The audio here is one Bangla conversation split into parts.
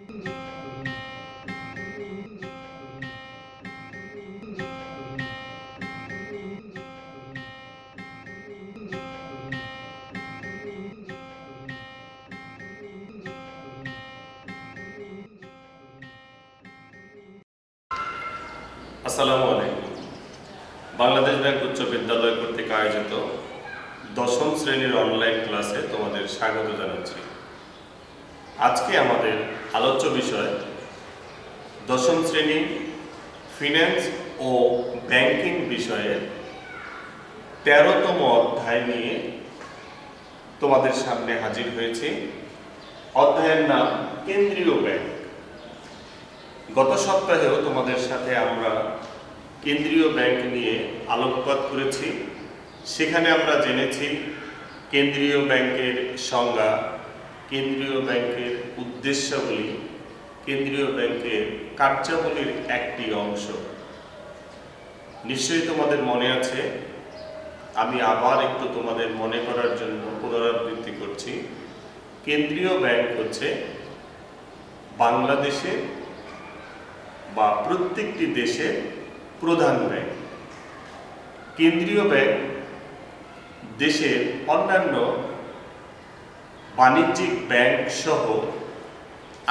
আসসালামু আলাইকুম। বাংলাদেশ ব্যাংক উচ্চ বিদ্যালয় কর্তৃক আয়োজিত দশম শ্রেণীর অনলাইন ক্লাসে তোমাদের স্বাগত জানাচ্ছি। আজকে আমাদের আলোচ্য বিষয় দশম শ্রেণী ফিন্যান্স ও ব্যাংকিং বিষয়ে 13তম অধ্যায় নিয়ে তোমাদের সামনে হাজির হয়েছি। অধ্যায়ের নাম কেন্দ্রীয় ব্যাংক। গত সপ্তাহেও তোমাদের সাথে আমরা কেন্দ্রীয় ব্যাংক নিয়ে আলোকপাত করেছি। সেখানে আমরা জেনেছি কেন্দ্রীয় ব্যাংকের সংজ্ঞা, কেন্দ্রীয় ব্যাংকের উদ্দেশ্যাবলী, কেন্দ্রীয় ব্যাংকের কার্যাবলীর একটি অংশ। নিশ্চয়ই তোমাদের মনে আছে, আমি আবার একটু তোমাদের মনে করার জন্য পুনরাবৃত্তি করছি। কেন্দ্রীয় ব্যাংক হচ্ছে বাংলাদেশের বা প্রত্যেকটি দেশের প্রধান ব্যাংক। কেন্দ্রীয় ব্যাংক দেশের অন্যান্য বাণিজ্যিক ব্যাংক সহ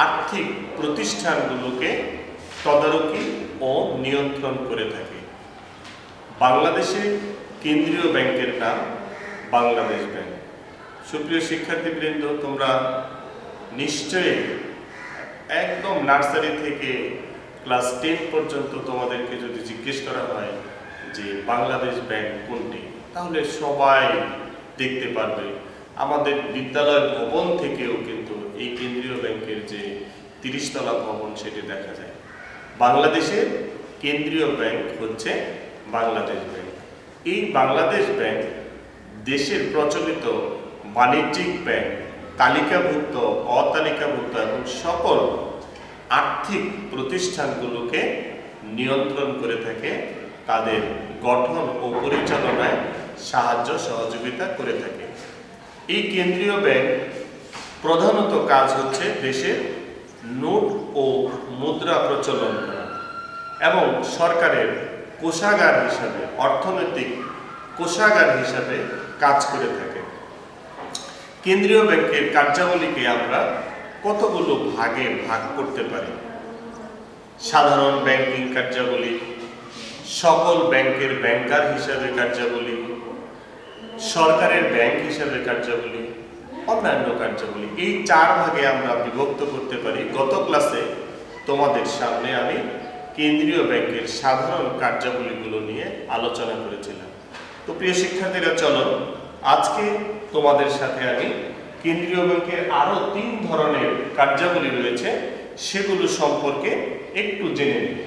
আর্থিক প্রতিষ্ঠানগুলোকে তদারকি ও নিয়ন্ত্রণ করে থাকে। বাংলাদেশের কেন্দ্রীয় ব্যাংকের নাম বাংলাদেশ ব্যাংক। সুপ্রিয় শিক্ষার্থীবৃন্দ, তোমরা নিশ্চয়ই একদম নার্সারি থেকে ক্লাস 10 পর্যন্ত তোমাদেরকে যদি জিজ্ঞেস করা হয় যে বাংলাদেশ ব্যাংক কোনটি, তাহলে সবাই দেখতে পারবে। আমাদের বিদ্যালয় ভবন থেকেও কিন্তু এই কেন্দ্রীয় ব্যাংকের যে 30 তলা ভবন সেটি দেখা যায়। বাংলাদেশের কেন্দ্রীয় ব্যাংক হচ্ছে বাংলাদেশ ব্যাংক। এই বাংলাদেশ ব্যাংক দেশের প্রচলিত বাণিজ্যিক ব্যাংক, তালিকাভুক্ত, অতালিকাভুক্ত এবং সকল আর্থিক প্রতিষ্ঠানগুলোকে নিয়ন্ত্রণ করে থাকে, তাদের গঠন ও পরিচালনায় সাহায্য সহযোগিতা করে থাকে। এই কেন্দ্রীয় ব্যাংক প্রধানত কাজ হচ্ছে দেশের নোট ও মুদ্রা প্রচলন করা এবং সরকারের কোষাগার হিসাবে, অর্থনৈতিক কোষাগার হিসাবে কাজ করে থাকে। কেন্দ্রীয় ব্যাংকের কার্যাবলীকে আমরা কতগুলো ভাগে ভাগ করতে পারি। সাধারণ ব্যাংকিং কার্যাবলী, সকল ব্যাংকের ব্যাংকার হিসাবে কার্যাবলী, সরকারের ব্যাংক হিসাবে কার্যাবলী, অন্যান্য কার্যাবলী। এই 4 ভাগে আমরা বিভক্ত করতে পারি। গত ক্লাসে তোমাদের সামনে আমি কেন্দ্রীয় ব্যাংকের সাধারণ কার্যাবলীগুলো নিয়ে আলোচনা করেছিলাম। তো প্রিয় শিক্ষার্থীরা, চলো আজকে তোমাদের সাথে আমি কেন্দ্রীয় ব্যাংকের আরো 3 ধরনের কার্যাবলী রয়েছে, সেগুলো সম্পর্কে একটু জেনে নিই।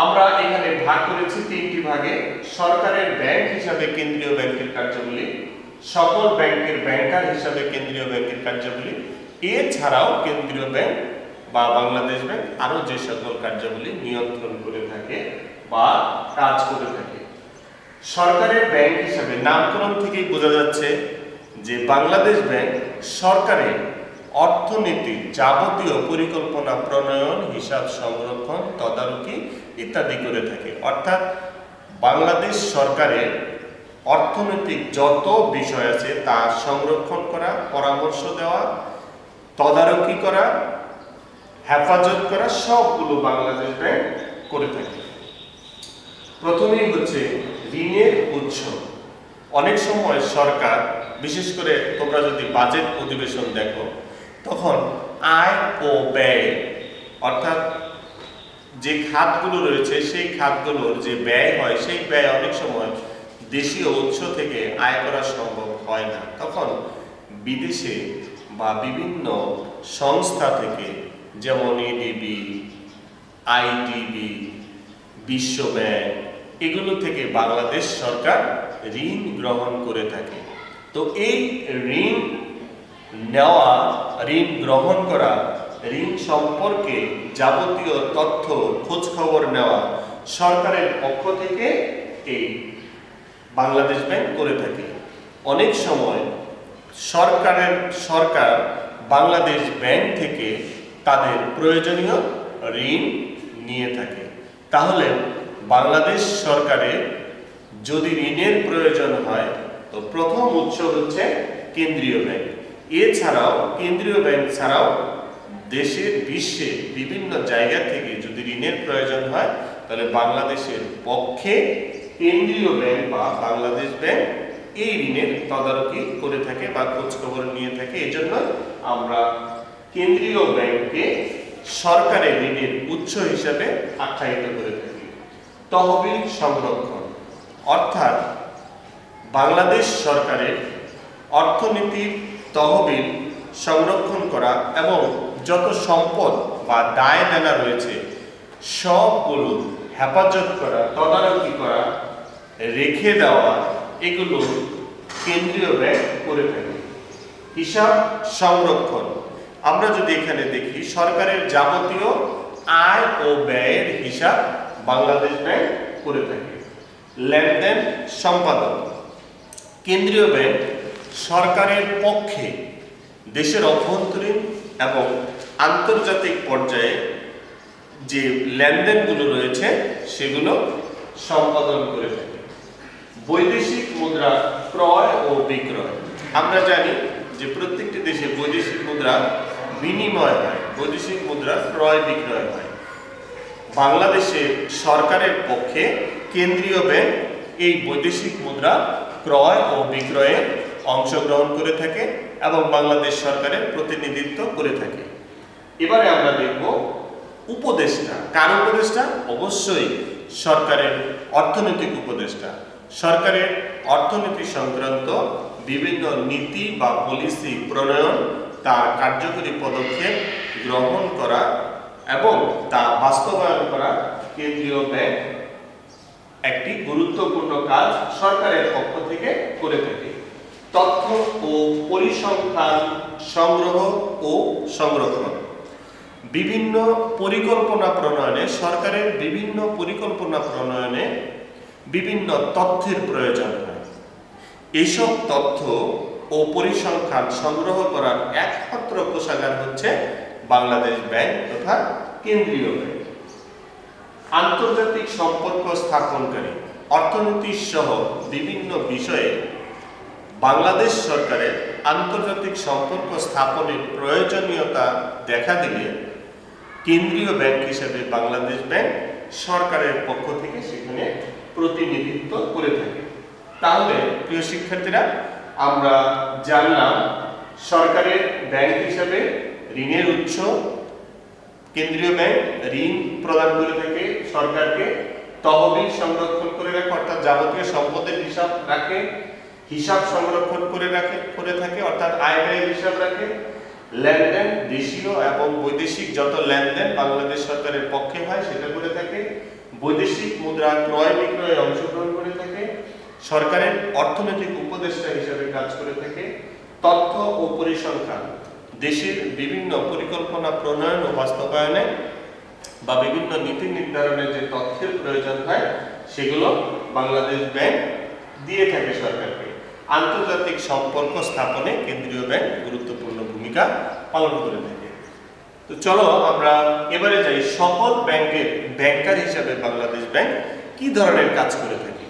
আমরা এখানে ভাগ করেছি 3টি ভাগে। সরকারের ব্যাংক হিসাবে কেন্দ্রীয় ব্যাংকের কার্যাবলী, সকল ব্যাংকের ব্যাংকার হিসাবে কেন্দ্রীয় ব্যাংকের কার্যাবলী, এছাড়াও কেন্দ্রীয় ব্যাংক বা বাংলাদেশ ব্যাংক আরো যে সকল কার্যাবলী নিয়ন্ত্রণ করে থাকে বা কাজ করে থাকে। সরকারের ব্যাংক হিসাবে নামকরণ থেকেই বোঝা যাচ্ছে যে বাংলাদেশ ব্যাংক সরকারের অর্থনীতির যাবতীয় পরিকল্পনা প্রণয়ন, হিসাব সংরক্ষণ, তদারকি ইত্যাদি করে থাকে। অর্থাৎ বাংলাদেশ সরকারের অর্থনৈতিক যত বিষয় আছে তা সংরক্ষণ করা, পরামর্শ দেওয়া, তদারকি করা, হেফাজত করা, সবগুলো বাংলাদেশ ব্যাংক করে থাকে। প্রথমেই হচ্ছে ঋণের উৎস। অনেক সময় সরকার, বিশেষ করে তোমরা যদি বাজেট অধিবেশন দেখো, তখন আয় ও ব্যয়, অর্থাৎ যে খাতগুলো রয়েছে সেই খাতগুলোর যে ব্যয় হয়, সেই ব্যয় অনেক সময় দেশীয় উৎস থেকে আয় করা সম্ভব হয় না। তখন বিদেশে বা বিভিন্ন সংস্থা থেকে, যেমন এডিবি, আইডিবি, বিশ্ব ব্যাংক, এগুলো থেকে বাংলাদেশ সরকার ঋণ গ্রহণ করে থাকে। তো এই ঋণ নেওয়া, ঋণ গ্রহণ করা, ঋণ সম্পর্কে যাবতীয় তথ্য, খোঁজ খবর নেওয়া সরকারের পক্ষ থেকে এই বাংলাদেশ ব্যাংক করে থাকে। অনেক সময় সরকার বাংলাদেশ ব্যাংক থেকে তাদের প্রয়োজনীয় ঋণ নিয়ে থাকে। তাহলে বাংলাদেশ সরকারের যদি ঋণের প্রয়োজন হয় তো প্রথম উৎস হচ্ছে কেন্দ্রীয় ব্যাংক। এছাড়াও কেন্দ্রীয় ব্যাংক ছাড়াও দেশের বিশ্বে বিভিন্ন জায়গা থেকে যদি ঋণের প্রয়োজন হয় তাহলে বাংলাদেশের পক্ষে কেন্দ্রীয় ব্যাংক বা বাংলাদেশ ব্যাংক এই ঋণের তদারকি করে থাকে বা খোঁজখবর নিয়ে থাকে। এজন্য আমরা কেন্দ্রীয় ব্যাংককে সরকারের ঋণের উৎস হিসেবে আখ্যায়িত করে থাকি। তহবিল সংরক্ষণ অর্থাৎ বাংলাদেশ সরকারের অর্থনীতির তহবিল সংরক্ষণ করা এবং যত সম্পদ বা দায় দেনা রয়েছে সবগুলো হেফাজত করা, তদারকি করা, রেখে দেওয়া, এগুলো কেন্দ্রীয় ব্যাংক করে থাকে। হিসাব সংরক্ষণ আমরা যদি এখানে দেখি সরকারের যাবতীয় আয় ও ব্যয়ের হিসাব বাংলাদেশ ব্যাংক করে থাকে। লেনদেন সম্পাদন কেন্দ্রীয় ব্যাংক সরকারের পক্ষে দেশের অভ্যন্তরীণ এবং আন্তর্জাতিক পর্যায়ে যে লেনদেনগুলো রয়েছে সেগুলো সম্পাদন করে থাকে। বৈদেশিক মুদ্রা ক্রয় ও বিক্রয় আমরা জানি যে প্রত্যেকটি দেশে বৈদেশিক মুদ্রা বিনিময় হয়, বৈদেশিক মুদ্রা ক্রয় বিক্রয় হয়। বাংলাদেশে সরকারের পক্ষে কেন্দ্রীয় ব্যাংক এই বৈদেশিক মুদ্রা ক্রয় ও বিক্রয়ে অংশগ্রহণ করে থাকে এবং বাংলাদেশ সরকারের প্রতিনিধিত্ব করে থাকে। এবারে আমরা দেখব উপদেষ্টা। কার উপদেষ্টা? অবশ্যই সরকারের অর্থনৈতিক উপদেষ্টা। সরকারের অর্থনীতি সংক্রান্ত বিভিন্ন নীতি বা পলিসি প্রণয়ন, তার কার্যকরী পদক্ষেপ গ্রহণ করা এবং তা বাস্তবায়ন করা কেন্দ্রীয় ব্যাংক একটি গুরুত্বপূর্ণ কাজ সরকারের পক্ষ থেকে করে থাকে। তথ্য ও পরিসংখ্যান সংগ্রহ ও সংরক্ষণ বিভিন্ন পরিকল্পনা প্রণয়নে সরকারের বিভিন্ন পরিকল্পনা প্রণয়নে বিভিন্ন তথ্যের প্রয়োজন হয়। এইসব তথ্য ও পরিসংখ্যান সংগ্রহ করার একমাত্র কোষাগার হচ্ছে বাংলাদেশ ব্যাংক তথা কেন্দ্রীয় ব্যাংক। আন্তর্জাতিক সম্পর্ক স্থাপনকারী অর্থনীতি সহ বিভিন্ন বিষয়ে বাংলাদেশ সরকারের আন্তর্জাতিক সম্পর্ক স্থাপনের প্রয়োজনীয়তা দেখা দিলে কেন্দ্রীয় ব্যাংক হিসেবে বাংলাদেশ ব্যাংক সরকারের পক্ষ থেকে সেখানে প্রতিনিধিত্ব করে থাকে। তাহলে প্রিয় শিক্ষার্থীরা, আমরা জানলাম সরকারের ব্যাংক হিসেবে ঋণের উৎস কেন্দ্রীয় ব্যাংক, ঋণ প্রদান করে থাকে সরকারকে, তহবিল সংরক্ষণ করে রাখে অর্থাৎ যাবতীয় সম্পদের হিসাব রাখে, হিসাব সংরক্ষণ করে থাকে অর্থাৎ আয় ব্যয়ের হিসাব রাখে, লেনদেন দেশীয় এবং বৈদেশিক যত লেনদেন বাংলাদেশ সরকারের পক্ষে হয় সেটা করে থাকে, বৈদেশিক মুদ্রা ক্রয় বিক্রয়ে অংশগ্রহণ করে থাকে, সরকারের অর্থনৈতিক উপদেষ্টা হিসেবে কাজ করে থাকে, তথ্য ও পরিসংখ্যান দেশের বিভিন্ন পরিকল্পনা প্রণয়ন ও বাস্তবায়নে বা বিভিন্ন নীতি নির্ধারণে যে তথ্যের প্রয়োজন হয় সেগুলো বাংলাদেশ ব্যাংক দিয়ে থাকে সরকারকে। আন্তর্জাতিক সম্পর্ক স্থাপনে কেন্দ্রীয় ব্যাংক গুরুত্বপূর্ণ ভূমিকা পালন করে থাকে। তো চলো আমরা এবারে যাই সকল ব্যাংকের ব্যাংকার হিসাবে বাংলাদেশ ব্যাংক কি ধরনের কাজ করে থাকে।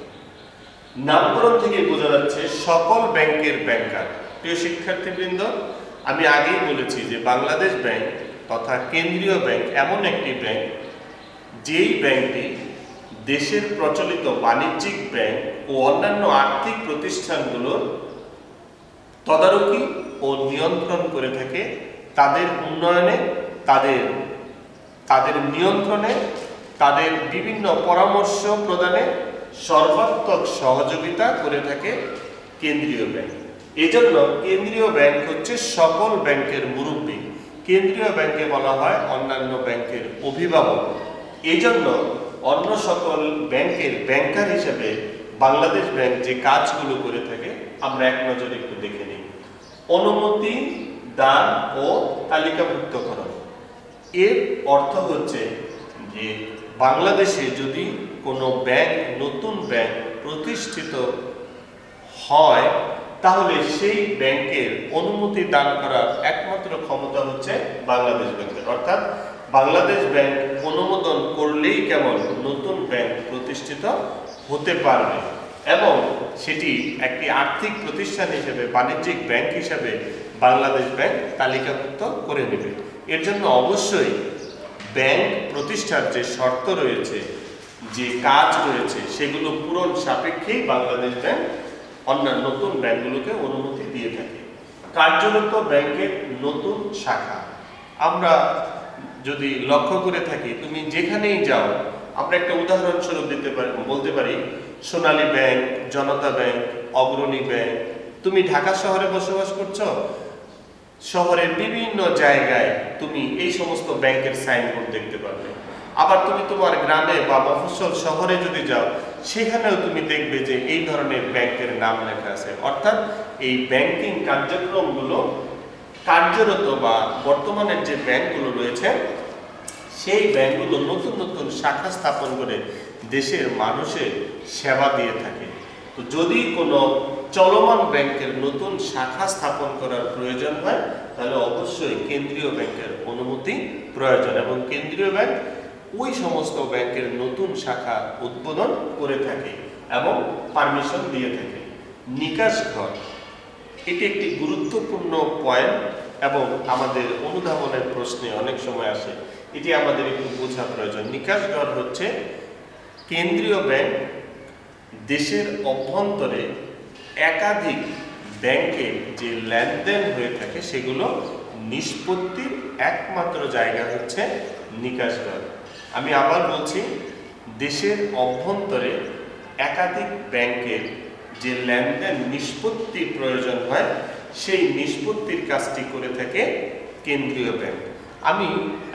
নামকরণ থেকে বোঝা যাচ্ছে সকল ব্যাংকের ব্যাংকার। প্রিয় শিক্ষার্থীবৃন্দ, আমি আগেই বলেছি যে বাংলাদেশ ব্যাংক তথা কেন্দ্রীয় ব্যাংক এমন একটি ব্যাংক যেই ব্যাংকটি দেশের প্রচলিত বাণিজ্যিক ব্যাংক ও অন্যান্য আর্থিক প্রতিষ্ঠানগুলোর তদারকি ও নিয়ন্ত্রণ করে থাকে, তাদের উন্নয়নে, তাদের নিয়ন্ত্রণে, তাদের বিভিন্ন পরামর্শ প্রদানে সর্বাত্মক সহযোগিতা করে থাকে কেন্দ্রীয় ব্যাংক। এজন্য কেন্দ্রীয় ব্যাংক হচ্ছে সকল ব্যাংকের মুরব্বী। কেন্দ্রীয় ব্যাংকে বলা হয় অন্যান্য ব্যাংকের অভিভাবক। এজন্য অন্য সকল ব্যাংকের ব্যাংকার হিসেবে বাংলাদেশ ব্যাংক যে কাজগুলো করে থাকে আমরা এক নজরে একটু দেখে নিই। অনুমতি দান ও তালিকাভুক্তকরণ। এর অর্থ হচ্ছে যে বাংলাদেশে যদি কোনো ব্যাংক, নতুন ব্যাংক প্রতিষ্ঠিত হয় তাহলে সেই ব্যাংকের অনুমতি দান করার একমাত্র ক্ষমতা হচ্ছে বাংলাদেশ ব্যাংকের। অর্থাৎ বাংলাদেশ ব্যাংক অনুমোদন করলেই কেবল নতুন ব্যাংক প্রতিষ্ঠিত হতে পারবে এবং সেটি একটি আর্থিক প্রতিষ্ঠান হিসেবে, বাণিজ্যিক ব্যাংক হিসেবে বাংলাদেশ ব্যাংক তালিকাভুক্ত করে নেবে। এর জন্য অবশ্যই ব্যাংক প্রতিষ্ঠার যে শর্ত রয়েছে, যে কাজ রয়েছে, সেগুলো পূরণ সাপেক্ষেই বাংলাদেশ ব্যাংক অন্যান্য নতুন ব্যাংকগুলোকে অনুমতি দিয়ে থাকে। কার্যরত ব্যাংকের নতুন শাখা আমরা যদি লক্ষ্য করে থাকি, তুমি যেখানেই যাও, আমরা একটা উদাহরণস্বরূপ বলতে পারি সোনালী ব্যাংক, জনতা ব্যাংক, অগ্রণী ব্যাংক। তুমি ঢাকা শহরে বসবাস করছো, শহরের বিভিন্ন জায়গায় তুমি এই সমস্ত ব্যাংকের সাইনবোর্ড দেখতে পাবে। আবার তুমি তোমার গ্রামে বা মফস্বল শহরে যদি যাও, সেখানেও তুমি দেখবে যে এই ধরনের ব্যাংকের নাম লেখা আছে। অর্থাৎ এই ব্যাংকিং কার্যক্রমগুলো কার্যরত বা বর্তমানের যে ব্যাংকগুলো রয়েছে, সেই ব্যাংকগুলো নতুন নতুন শাখা স্থাপন করে দেশের মানুষের সেবা দিয়ে থাকে। তো যদি কোনো চলমান ব্যাংকের নতুন শাখা স্থাপন করার প্রয়োজন হয়, তাহলে অবশ্যই কেন্দ্রীয় ব্যাংকের অনুমতি প্রয়োজন এবং কেন্দ্রীয় ব্যাংক ওই সমস্ত ব্যাংকের নতুন শাখা উদ্বোধন করে থাকে এবং পারমিশন দিয়ে থাকে। নিকাশ ঘর এটি একটি গুরুত্বপূর্ণ পয়েন্ট এবং আমাদের অনুধাবনের প্রশ্নে অনেক সময় আসে, এটি আমাদের একটু বোঝা প্রয়োজন। নিকাশ ঘর হচ্ছে কেন্দ্রীয় ব্যাংক দেশের অভ্যন্তরে একাধিক ব্যাংকে যে লেনদেন হয়ে থাকে সেগুলো নিষ্পত্তির একমাত্র জায়গা হচ্ছে নিকাশ ঘর। আমি আবার বলছি, দেশের অভ্যন্তরে একাধিক ব্যাংকের যে লেনদেন নিষ্পত্তির প্রয়োজন হয়, সেই নিষ্পত্তির কাজটি করে থাকে কেন্দ্রীয় ব্যাংক। আমি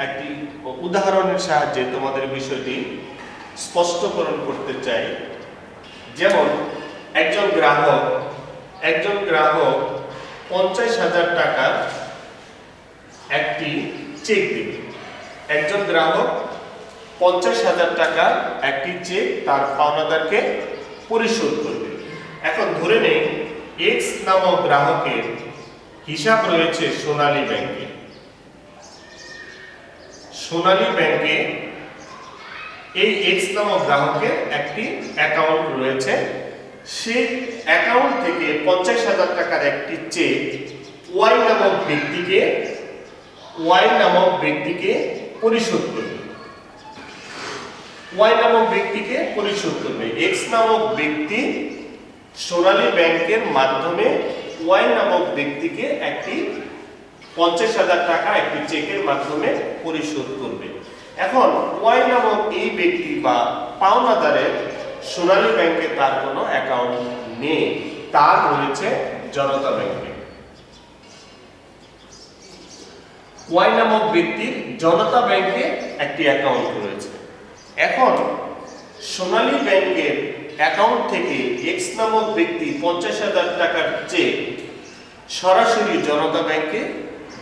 একটি উদাহরণের সাহায্যে তোমাদের বিষয়টি স্পষ্টকরণ করতে চাই। যেমন একজন গ্রাহক 50,000 টাকার একটি চেক দেবে। একজন গ্রাহক 50,000 টাকার একটি চেক তার পাওনাদারকে পরিশোধ করবে। এখন ধরে নেই এক্স নামক গ্রাহকের হিসাব রয়েছে সোনালী ব্যাংকে। সোনালী ব্যাংকে এই এক্স নামক গ্রাহকের একটি অ্যাকাউন্ট রয়েছে। সেই অ্যাকাউন্ট থেকে 50,000 টাকার একটি চেক ওয়াই নামক ব্যক্তিকে পরিশোধ করবে। এক্স নামক ব্যক্তি সোনালী ব্যাংকের মাধ্যমে ওয়াই নামক ব্যক্তিকে একটি 50,000 টাকা একটি চেকের মাধ্যমে পরিশোধ করবে। এখন ওয়াই নামক এই ব্যক্তি বা পাওনাদারের সোনালী ব্যাংকে তার কোনো অ্যাকাউন্ট নেই, তার রয়েছে জনতা ব্যাংকে। ওয়াই নামক ব্যক্তির জনতা ব্যাংকে একটি অ্যাকাউন্ট রয়েছে। এখন সোনালী ব্যাংকের অ্যাকাউন্ট থেকে এক্স নামক ব্যক্তি 50,000 টাকার চেক সরাসরি জনতা ব্যাংকে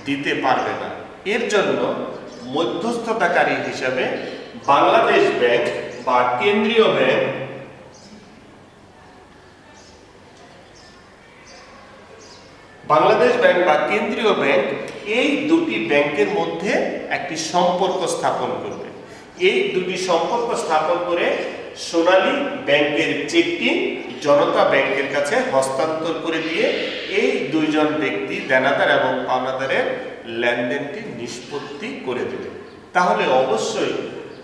দিতে পারবে না। এর জন্য মধ্যস্থতাকারী হিসাবে বাংলাদেশ ব্যাংক বা কেন্দ্রীয় ব্যাংক এই দুটি ব্যাংকের মধ্যে একটি সম্পর্ক স্থাপন করবে। এই দুটি সম্পর্ক স্থাপন করে সোনালী ব্যাংকের চেকটি জনতা ব্যাংকের কাছে হস্তান্তর করে দিয়ে এই দুইজন ব্যক্তি দেনাদার এবং পাওনাদারের লেনদেনটি নিষ্পত্তি করে দেবে। তাহলে অবশ্যই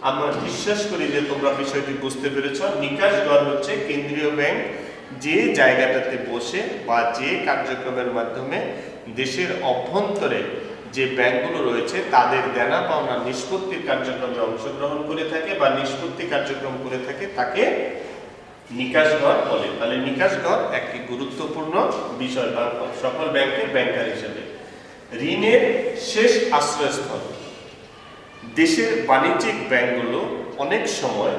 আমরা বিশ্বাস করি যে তোমরা বিষয়টি বুঝতে পেরেছ। নিকাশ ঘর হচ্ছে কেন্দ্রীয় ব্যাংক যে জায়গাটাতে বসে বা যে কার্যক্রমের মাধ্যমে দেশের অভ্যন্তরে যে ব্যাংকগুলো রয়েছে তাদের দেনা পাওনা নিষ্পত্তির কার্যক্রমে অংশগ্রহণ করে থাকে বা নিষ্পত্তি কার্যক্রম করে থাকে, তাকে নিকাশ ঘর বলে। তাহলে নিকাশ ঘর একটি গুরুত্বপূর্ণ বিষয় সকল ব্যাংকের ব্যাংকার হিসেবে। ঋণের শেষ আশ্রয়স্থল। দেশের বাণিজ্যিক ব্যাংকগুলো অনেক সময়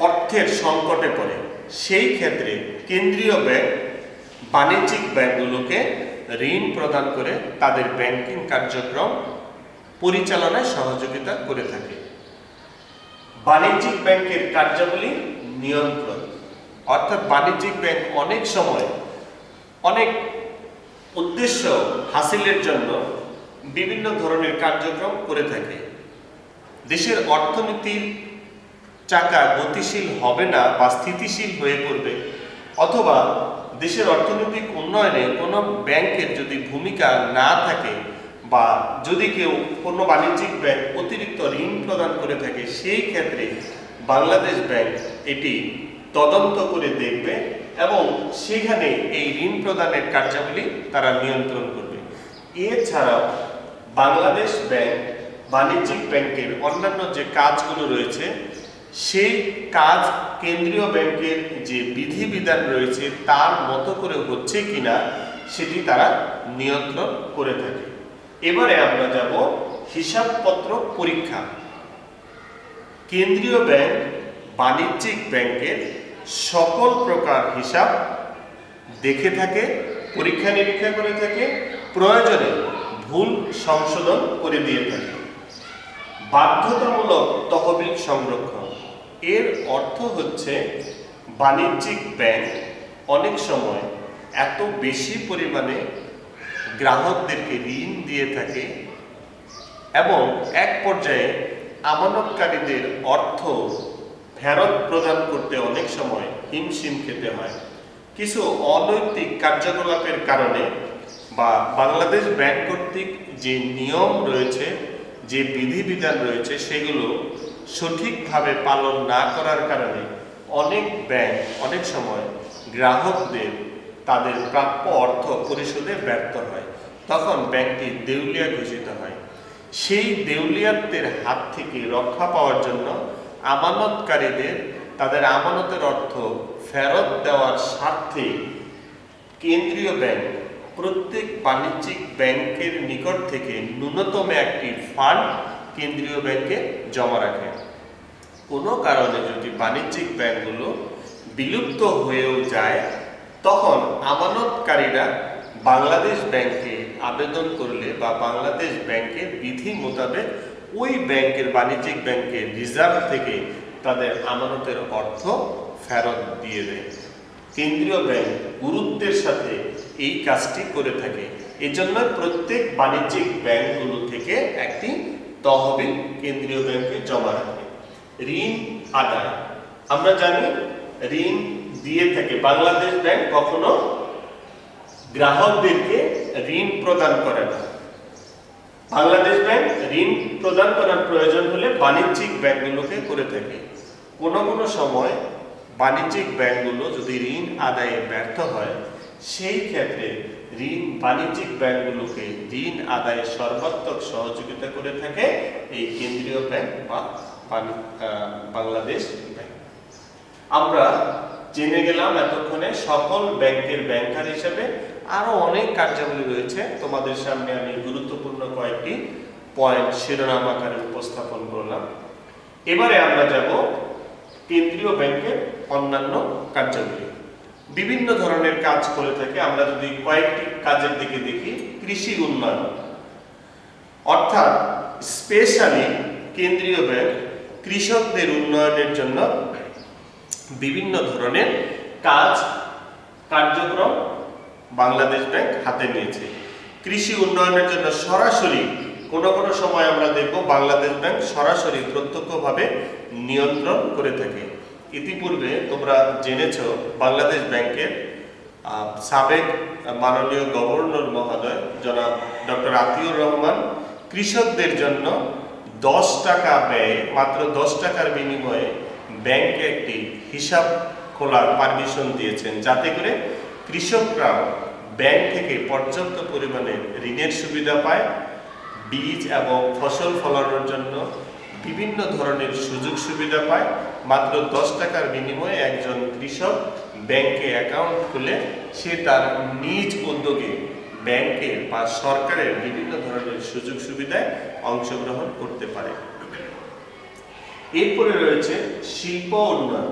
অর্থের সংকটে পড়ে, সেই ক্ষেত্রে কেন্দ্রীয় ব্যাংক বাণিজ্যিক ব্যাংকগুলোকে ঋণ প্রদান করে তাদের ব্যাংকিং কার্যক্রম পরিচালনায় সহযোগিতা করে থাকে। বাণিজ্যিক ব্যাংকের কার্যাবলী নিয়ন্ত্রণ, অর্থাৎ বাণিজ্যিক ব্যাংক অনেক সময় অনেক উদ্দেশ্য হাসিলের জন্য বিভিন্ন ধরনের কার্যক্রম করে থাকে। দেশের অর্থনীতির চাকা গতিশীল হবে না বা স্থিতিশীল হয়ে পড়বে, অথবা দেশের অর্থনৈতিক উন্নয়নে কোনো ব্যাংকের যদি ভূমিকা না থাকে বা যদি কেউ কোনো বাণিজ্যিক ব্যাংক অতিরিক্ত ঋণ প্রদান করে থাকে, সেই ক্ষেত্রে বাংলাদেশ ব্যাংক এটি তদন্ত করে দেখবে এবং সেখানে এই ঋণ প্রদানের কার্যাবলী তারা নিয়ন্ত্রণ করবে। এছাড়াও বাংলাদেশ ব্যাংক বাণিজ্যিক ব্যাংকের অন্যান্য যে কাজগুলো রয়েছে, সেই কাজ কেন্দ্রীয় ব্যাংকের যে বিধিবিধান রয়েছে তার মতো করে হচ্ছে কিনা সেটি তারা নিয়ন্ত্রণ করে থাকে। এবারে আমরা যাব হিসাবপত্র পরীক্ষা। কেন্দ্রীয় ব্যাংক বাণিজ্যিক ব্যাংকের সকল প্রকার হিসাব দেখে থাকে, পরীক্ষা নিরীক্ষা করে থাকে, প্রয়োজনে ভুল সংশোধন করে দিয়ে থাকে। বাধ্যতামূলক তহবিল সংরক্ষণ, এর অর্থ হচ্ছে বাণিজ্যিক ব্যাংক অনেক সময় এত বেশি পরিমাণে গ্রাহকদেরকে ঋণ দিয়ে থাকে এবং এক পর্যায়ে আমানতকারীদের অর্থ ফেরত প্রদান করতে অনেক সময় হিমশিম খেতে হয়। কিছু অনৈতিক কার্যকলাপের কারণে বা বাংলাদেশ ব্যাংক কর্তৃক যে নিয়ম রয়েছে, যে বিধিবিধান রয়েছে, সেগুলো সঠিকভাবে পালন না করার কারণে অনেক ব্যাংক অনেক সময় গ্রাহকদের তাদের প্রাপ্য অর্থ পরিশোধে ব্যর্থ হয়, তখন ব্যাংকটি দেউলিয়া ঘোষিত হয়। সেই দেউলিয়াত্বের হাত থেকে রক্ষা পাওয়ার জন্য আমানতকারীদের তাদের আমানতের অর্থ ফেরত দেওয়ার স্বার্থে কেন্দ্রীয় ব্যাংক প্রত্যেক বাণিজ্যিক ব্যাংকের নিকট থেকে ন্যূনতম একটি ফান্ড কেন্দ্রীয় ব্যাংকে জমা রাখে। কোনো কারণে যদি বাণিজ্যিক ব্যাংকগুলো বিলুপ্ত হয়েও যায়, তখন আমানতকারীরা বাংলাদেশ ব্যাংকে আবেদন করলে বা বাংলাদেশ ব্যাংকের বিধি মোতাবেক ওই ব্যাংকের বাণিজ্যিক ব্যাংকের রিজার্ভ থেকে তাদের আমানতের অর্থ ফেরত দিয়ে দেয়। কেন্দ্রীয় ব্যাংক গুরুত্বের সাথে এই কাজটি করে থাকে। এজন্য প্রত্যেক বাণিজ্যিক ব্যাংকগুলো থেকে একটি তহবিল কেন্দ্রীয় ব্যাংকে জমা রাখে। ঋণ আদায়, আমরা জানি ঋণ দিয়ে থাকে বাংলাদেশ ব্যাংক, কখনো গ্রাহকদেরকে ঋণ প্রদান করে না। বাংলাদেশ ব্যাংক ঋণ প্রদান করার প্রয়োজন হলে বাণিজ্যিক ব্যাংকগুলোকে করে থাকে। কোনো কোনো সময় বাণিজ্যিক ব্যাংকগুলো যদি ঋণ আদায়ে ব্যর্থ হয়, সেই ক্ষেত্রে বাণিজ্যিক ব্যাংকগুলোকে ঋণ আদায়ে সর্বাত্মক সহযোগিতা করে থাকে এই কেন্দ্রীয় ব্যাংক বা বাংলাদেশ ব্যাংক। আমরা জেনে গেলাম এতক্ষণে সকল ব্যাংকের ব্যাংকার হিসেবে আরো অনেক কার্যাবলী রয়েছে। তোমাদের সামনে আমি গুরুত্বপূর্ণ কয়েকটি পয়েন্ট শিরোনাম আকারে উপস্থাপন করলাম। এবারে আমরা যাব কেন্দ্রীয় ব্যাংকের অন্যান্য কার্যাবলী। বিভিন্ন ধরনের কাজ করে থাকে। আমরা যদি কয়েকটি কাজের দিকে দেখি, কৃষি উন্নয়ন, অর্থাৎ স্পেশালি কেন্দ্রীয় ব্যাংক কৃষকদের উন্নয়নের জন্য বিভিন্ন ধরনের কার্যক্রম বাংলাদেশ ব্যাংক হাতে নিয়েছে। কৃষি উন্নয়নের জন্য সরাসরি কোনো কোনো সময় আমরা দেখব বাংলাদেশ ব্যাংক সরাসরি প্রত্যক্ষভাবে নিয়ন্ত্রণ করে থাকে। ইতিপূর্বে তোমরা জেনেছ বাংলাদেশ ব্যাংকের সাবেক মাননীয় গভর্নর মহোদয় জনাব ডক্টর আতিউর রহমান কৃষকদের জন্য 10 টাকা ব্যয়ে, মাত্র 10 টাকার বিনিময়ে ব্যাংকে একটি হিসাব খোলার পারমিশন দিয়েছেন, যাতে করে কৃষকরা ব্যাংক থেকে পর্যাপ্ত পরিমাণে ঋণের সুবিধা পায়, বীজ এবং ফসল ফলানোর জন্য বিভিন্ন ধরনের সুযোগ সুবিধা পায়। মাত্র 10 টাকার বিনিময়ে একজন কৃষক ব্যাংকে অ্যাকাউন্ট খুলে সে তার নিজ উদ্যোগে ব্যাংকের বা সরকারের বিভিন্ন ধরনের সুযোগ সুবিধায় অংশগ্রহণ করতে পারে। এরপরে রয়েছে শিল্প উন্নয়ন।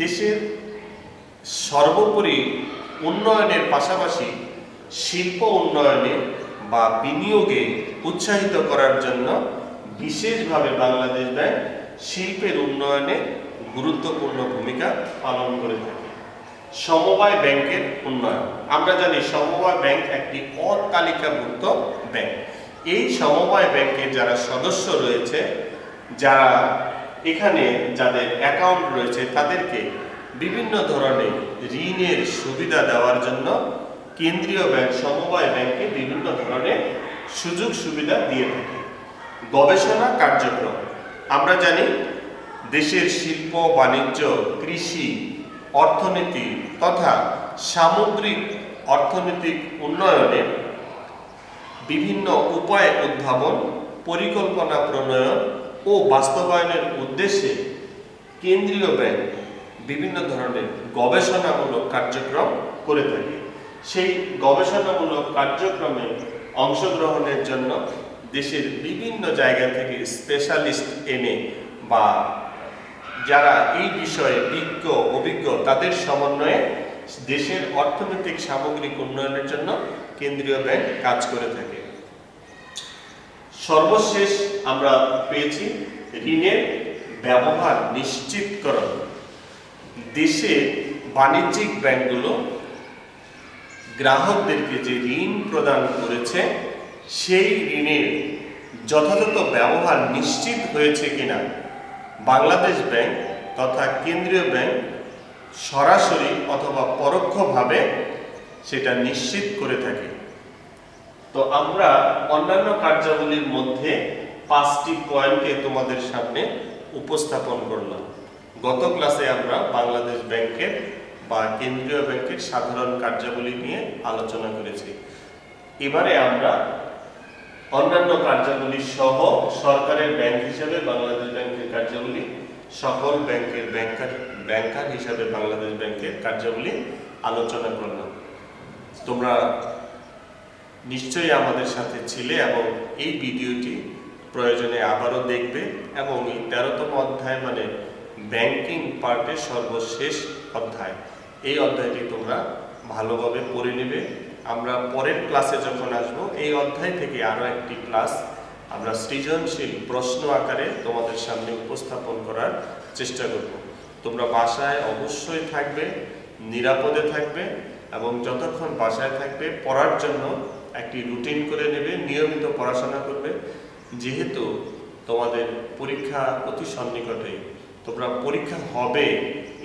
দেশের সর্বোপরি উন্নয়নের পাশাপাশি শিল্প উন্নয়নে বা বিনিয়োগে উৎসাহিত করার জন্য বিশেষভাবে বাংলাদেশ ব্যাংক শিল্পের উন্নয়নে গুরুত্বপূর্ণ ভূমিকা পালন করে থাকে। সমবায় ব্যাংকের উন্নয়ন, আমরা জানি সমবায় ব্যাংক একটি অতালিকাভুক্ত ব্যাংক। এই সমবায় ব্যাংকের যারা সদস্য রয়েছে, যারা এখানে যাদের অ্যাকাউন্ট রয়েছে, তাদেরকে বিভিন্ন ধরনের ঋণের সুবিধা দেওয়ার জন্য কেন্দ্রীয় ব্যাংক সমবায় ব্যাংকে বিভিন্ন ধরনের সুযোগ সুবিধা দিয়ে থাকে। গবেষণা কার্যক্রম, আমরা জানি দেশের শিল্প, বাণিজ্য, কৃষি, অর্থনীতি তথা সামগ্রিক অর্থনৈতিক উন্নয়নে বিভিন্ন উপায় উদ্ভাবন, পরিকল্পনা প্রণয়ন ও বাস্তবায়নের উদ্দেশ্যে কেন্দ্রীয় ব্যাংক বিভিন্ন ধরনের গবেষণামূলক কার্যক্রম করে থাকে। সেই গবেষণামূলক কার্যক্রমে অংশগ্রহণের জন্য দেশের বিভিন্ন জায়গা থেকে স্পেশালিস্ট এনে বা যারা এই বিষয়ে অভিজ্ঞ তাদের সমন্বয়ে দেশের অর্থনৈতিক সামগ্রিক উন্নয়নের জন্য কেন্দ্রীয় ব্যাংক কাজ করে থাকে। সর্বশেষ আমরা পেয়েছি ঋণের ব্যবহার নিশ্চিতকরণ। দেশে বাণিজ্যিক ব্যাংকগুলো গ্রাহকদেরকে যে ঋণ প্রদান করেছে, সেই ঋণের যথাযথ ব্যবহার নিশ্চিত হয়েছে কিনা বাংলাদেশ ব্যাংক তথা কেন্দ্রীয় ব্যাংক সরাসরি অথবা পরোক্ষভাবে সেটা নিশ্চিত করে থাকে। তো আমরা অন্যান্য কার্যাবলীর মধ্যে 5টি পয়েন্টকে তোমাদের সামনে উপস্থাপন করলাম। গত ক্লাসে আমরা বাংলাদেশ ব্যাংকের বা কেন্দ্রীয় ব্যাংকের সাধারণ কার্যাবলী নিয়ে আলোচনা করেছি। এবারে আমরা অন্যান্য কার্যাবলী সহ সরকারের ব্যাংক হিসেবে বাংলাদেশ ব্যাংকের কার্যাবলী, সকল ব্যাংকের ব্যাংকার হিসাবে বাংলাদেশ ব্যাংকের কার্যাবলী আলোচনা করলাম। তোমরা নিশ্চয়ই আমাদের সাথে ছিলে এবং এই ভিডিওটি প্রয়োজনে আবারও দেখবে এবং এই 13তম অধ্যায় মানে ব্যাংকিং পার্টের সর্বশেষ অধ্যায়, এই অধ্যায়টি তোমরা ভালোভাবে পড়ে নেবে। আমরা পরের ক্লাসে যখন আসব, এই অধ্যায় থেকে আরও একটি ক্লাস আমরা সৃজনশীল প্রশ্ন আকারে তোমাদের সামনে উপস্থাপন করার চেষ্টা করব। তোমরা বাসায় অবশ্যই থাকবে, নিরাপদে থাকবে এবং যতক্ষণ বাসায় থাকবে পড়ার জন্য একটি রুটিন করে নেবে, নিয়মিত পড়াশোনা করবে। যেহেতু তোমাদের পরীক্ষা অতি সন্নিকটে, তোমরা পরীক্ষা হবে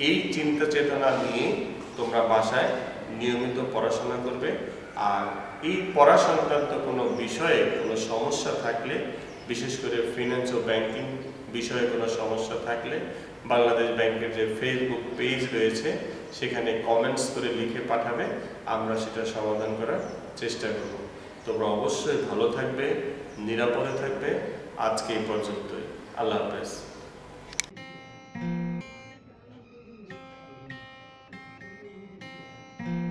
এই চিন্তা চেতনা নিয়ে তোমরা বাসায় নিয়মিত পড়াশোনা করবে। আর এই পড়া সংক্রান্ত কোনো বিষয়ে কোনো সমস্যা থাকলে, বিশেষ করে ফিন্যান্স ও ব্যাংকিং বিষয়ে কোনো সমস্যা থাকলে বাংলাদেশ ব্যাংকের যে ফেসবুক পেজ রয়েছে সেখানে কমেন্টস করে লিখে পাঠাবে, আমরা সেটা সমাধান করার চেষ্টা করব। তোমরা অবশ্যই ভালো থাকবে, নিরাপদে থাকবে। আজকে এই পর্যন্তই। আল্লাহ হাফেজ।